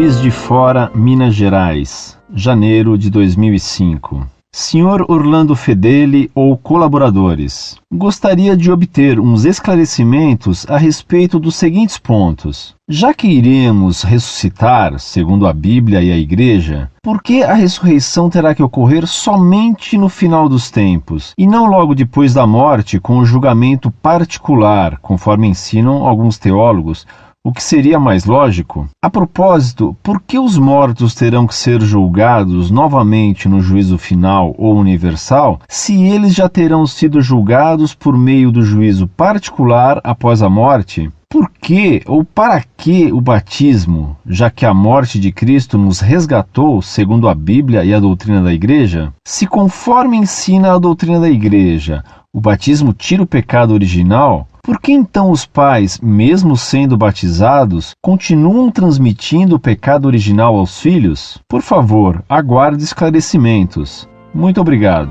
Juiz de Fora, Minas Gerais, janeiro de 2005. Senhor Orlando Fedeli ou colaboradores, gostaria de obter uns esclarecimentos a respeito dos seguintes pontos. Já que iremos ressuscitar, segundo a Bíblia e a Igreja, por que a ressurreição terá que ocorrer somente no final dos tempos, e não logo depois da morte com o julgamento particular, conforme ensinam alguns teólogos, o que seria mais lógico? A propósito, por que os mortos terão que ser julgados novamente no juízo final ou universal, se eles já terão sido julgados por meio do juízo particular após a morte? Por que ou para que o batismo, já que a morte de Cristo nos resgatou, segundo a Bíblia e a doutrina da Igreja? Se conforme ensina a doutrina da Igreja, o batismo tira o pecado original, por que então os pais, mesmo sendo batizados, continuam transmitindo o pecado original aos filhos? Por favor, aguarde esclarecimentos. Muito obrigado.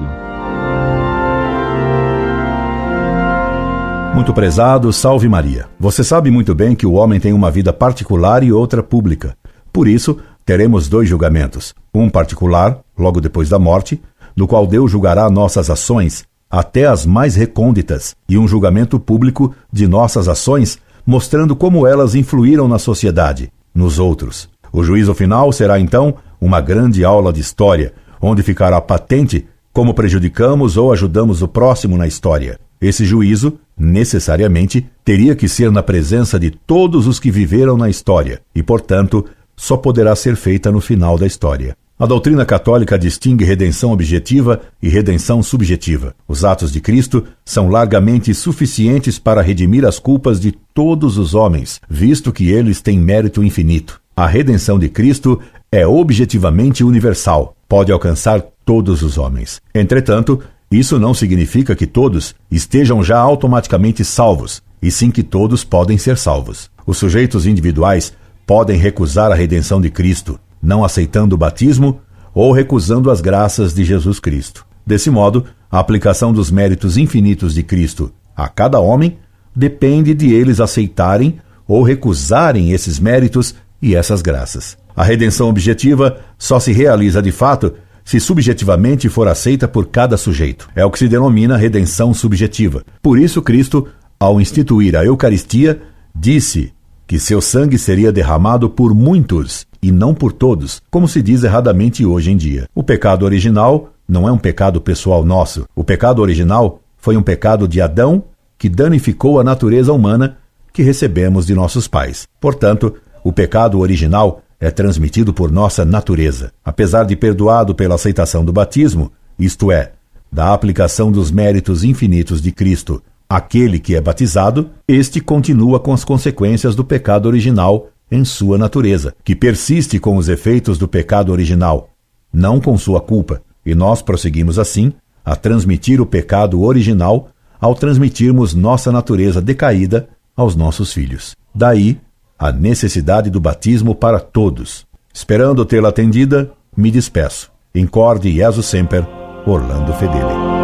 Muito prezado, salve Maria. Você sabe muito bem que o homem tem uma vida particular e outra pública. Por isso, teremos 2 julgamentos. Um particular, logo depois da morte, no qual Deus julgará nossas ações, até as mais recônditas, e um julgamento público de nossas ações, mostrando como elas influíram na sociedade, nos outros. O juízo final será, então, uma grande aula de história, onde ficará patente como prejudicamos ou ajudamos o próximo na história. Esse juízo, necessariamente, teria que ser na presença de todos os que viveram na história, e, portanto, só poderá ser feita no final da história. A doutrina católica distingue redenção objetiva e redenção subjetiva. Os atos de Cristo são largamente suficientes para redimir as culpas de todos os homens, visto que eles têm mérito infinito. A redenção de Cristo é objetivamente universal, pode alcançar todos os homens. Entretanto, isso não significa que todos estejam já automaticamente salvos, e sim que todos podem ser salvos. Os sujeitos individuais podem recusar a redenção de Cristo, não aceitando o batismo ou recusando as graças de Jesus Cristo. Desse modo, a aplicação dos méritos infinitos de Cristo a cada homem depende de eles aceitarem ou recusarem esses méritos e essas graças. A redenção objetiva só se realiza de fato se subjetivamente for aceita por cada sujeito. É o que se denomina redenção subjetiva. Por isso, Cristo, ao instituir a Eucaristia, disse que seu sangue seria derramado por muitos e não por todos, como se diz erradamente hoje em dia. O pecado original não é um pecado pessoal nosso. O pecado original foi um pecado de Adão que danificou a natureza humana que recebemos de nossos pais. Portanto, o pecado original é transmitido por nossa natureza. Apesar de perdoado pela aceitação do batismo, isto é, da aplicação dos méritos infinitos de Cristo, aquele que é batizado, este continua com as consequências do pecado original em sua natureza, que persiste com os efeitos do pecado original, não com sua culpa, e nós prosseguimos assim a transmitir o pecado original ao transmitirmos nossa natureza decaída aos nossos filhos. Daí a necessidade do batismo para todos. Esperando tê-la atendida, me despeço. Incorde Jesus Semper, Orlando Fedeli.